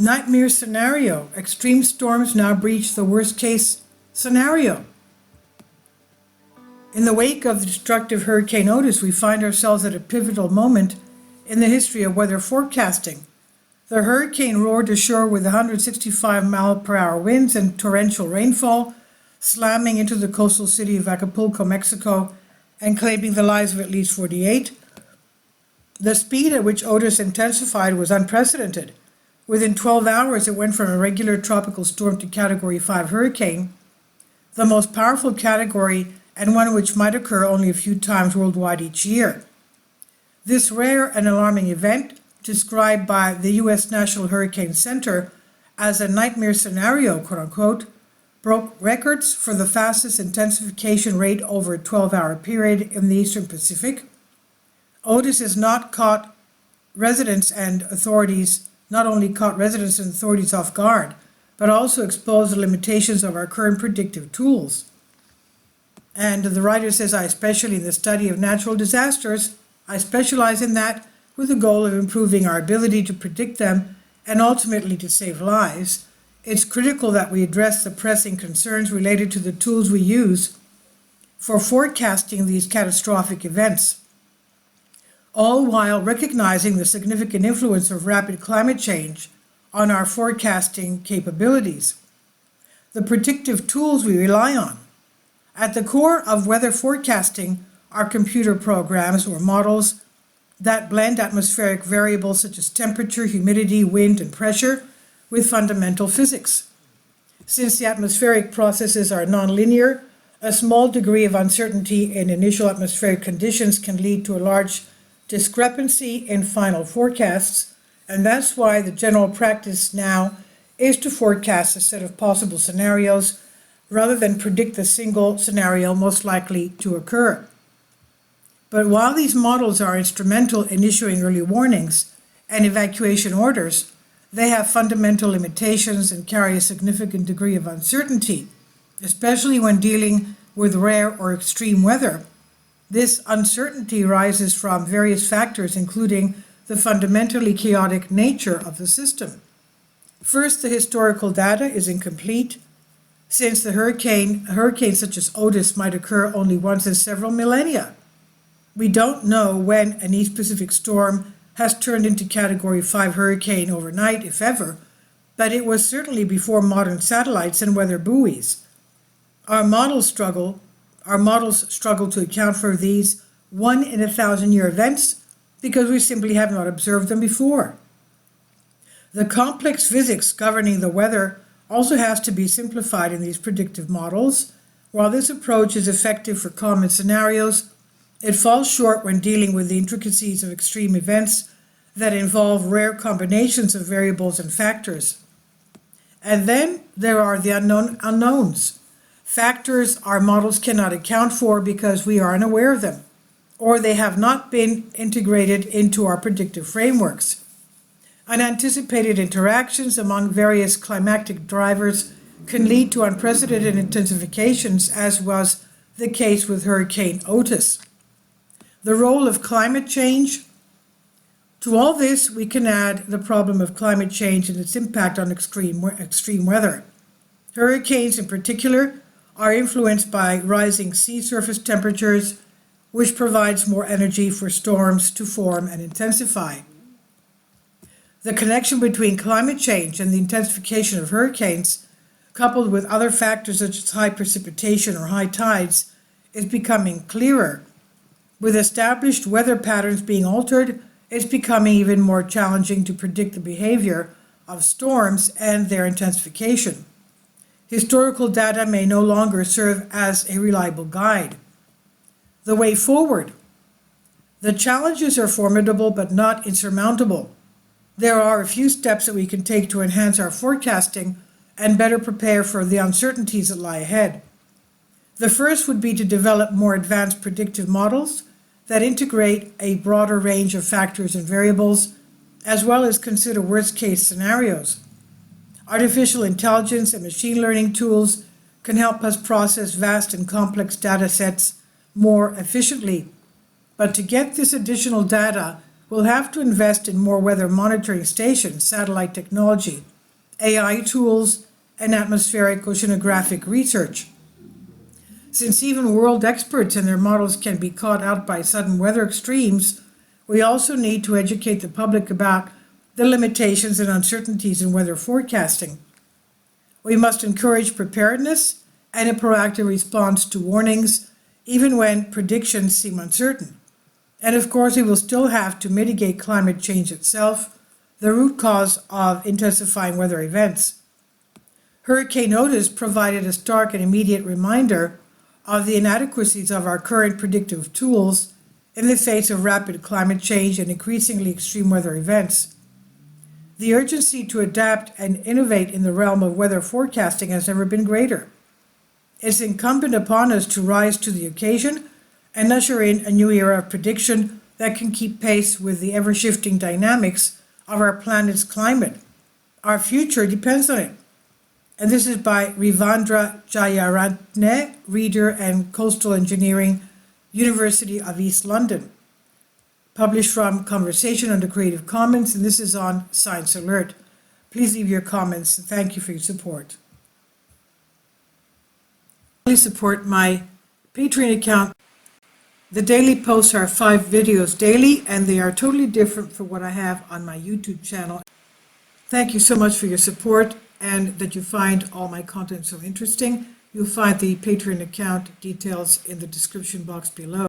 Nightmare scenario. Extreme storms now breach the worst case scenario. In the wake of the destructive Hurricane Otis, we find ourselves at a pivotal moment in the history of weather forecasting. The hurricane roared ashore with 165-mile-per-hour winds and torrential rainfall, slamming into the coastal city of Acapulco, Mexico, and claiming the lives of at least 48. The speed at which Otis intensified was unprecedented. Within 12 hours, it went from a regular tropical storm to Category 5 hurricane, the most powerful category and one which might occur only a few times worldwide each year. This rare and alarming event, described by the U.S. National Hurricane Center as a nightmare scenario, quote-unquote, broke records for the fastest intensification rate over a 12-hour period in the Eastern Pacific. Otis has not only caught residents and authorities off guard, but also exposed the limitations of our current predictive tools. And the writer says, especially in the study of natural disasters, I specialize in that with the goal of improving our ability to predict them and ultimately to save lives. It's critical that we address the pressing concerns related to the tools we use for forecasting these catastrophic events, all while recognizing the significant influence of rapid climate change on our forecasting capabilities. The predictive tools we rely on. At the core of weather forecasting are computer programs or models that blend atmospheric variables such as temperature, humidity, wind, and pressure with fundamental physics. Since the atmospheric processes are nonlinear, a small degree of uncertainty in initial atmospheric conditions can lead to a large discrepancy in final forecasts, and that's why the general practice now is to forecast a set of possible scenarios rather than predict the single scenario most likely to occur. But while these models are instrumental in issuing early warnings and evacuation orders, they have fundamental limitations and carry a significant degree of uncertainty, especially when dealing with rare or extreme weather. This uncertainty arises from various factors, including the fundamentally chaotic nature of the system. First, the historical data is incomplete, since hurricanes such as Otis might occur only once in several millennia. We don't know when an East Pacific storm has turned into Category 5 hurricane overnight, if ever, but it was certainly before modern satellites and weather buoys. Our models struggle to account for these 1-in-1,000-year events because we simply have not observed them before. The complex physics governing the weather also has to be simplified in these predictive models. While this approach is effective for common scenarios, it falls short when dealing with the intricacies of extreme events that involve rare combinations of variables and factors. And then there are the unknowns. Factors our models cannot account for because we are unaware of them, or they have not been integrated into our predictive frameworks. Unanticipated interactions among various climatic drivers can lead to unprecedented intensifications, as was the case with Hurricane Otis. The role of climate change. To all this, we can add the problem of climate change and its impact on extreme weather. Hurricanes, in particular, are influenced by rising sea surface temperatures, which provides more energy for storms to form and intensify. The connection between climate change and the intensification of hurricanes, coupled with other factors such as high precipitation or high tides, is becoming clearer. With established weather patterns being altered, it's becoming even more challenging to predict the behavior of storms and their intensification. Historical data may no longer serve as a reliable guide. The way forward. The challenges are formidable but not insurmountable. There are a few steps that we can take to enhance our forecasting and better prepare for the uncertainties that lie ahead. The first would be to develop more advanced predictive models that integrate a broader range of factors and variables, as well as consider worst-case scenarios. Artificial intelligence and machine learning tools can help us process vast and complex data sets more efficiently. But to get this additional data, we'll have to invest in more weather monitoring stations, satellite technology, AI tools, and atmospheric oceanographic research. Since even world experts and their models can be caught out by sudden weather extremes, we also need to educate the public about the limitations and uncertainties in weather forecasting. We must encourage preparedness and a proactive response to warnings, even when predictions seem uncertain. And of course, we will still have to mitigate climate change itself, the root cause of intensifying weather events. Hurricane Otis provided a stark and immediate reminder of the inadequacies of our current predictive tools in the face of rapid climate change and increasingly extreme weather events. The urgency to adapt and innovate in the realm of weather forecasting has never been greater. It's incumbent upon us to rise to the occasion and usher in a new era of prediction that can keep pace with the ever-shifting dynamics of our planet's climate. Our future depends on it. And this is by Rivandra Jayaratne, Reader and Coastal Engineering, University of East London. Published from Conversation under Creative Commons, and this is on Science Alert. Please leave your comments, and thank you for your support. Please support my Patreon account. The daily posts are 5 videos daily, and they are totally different from what I have on my YouTube channel. Thank you so much for your support and that you find all my content so interesting. You'll find the Patreon account details in the description box below.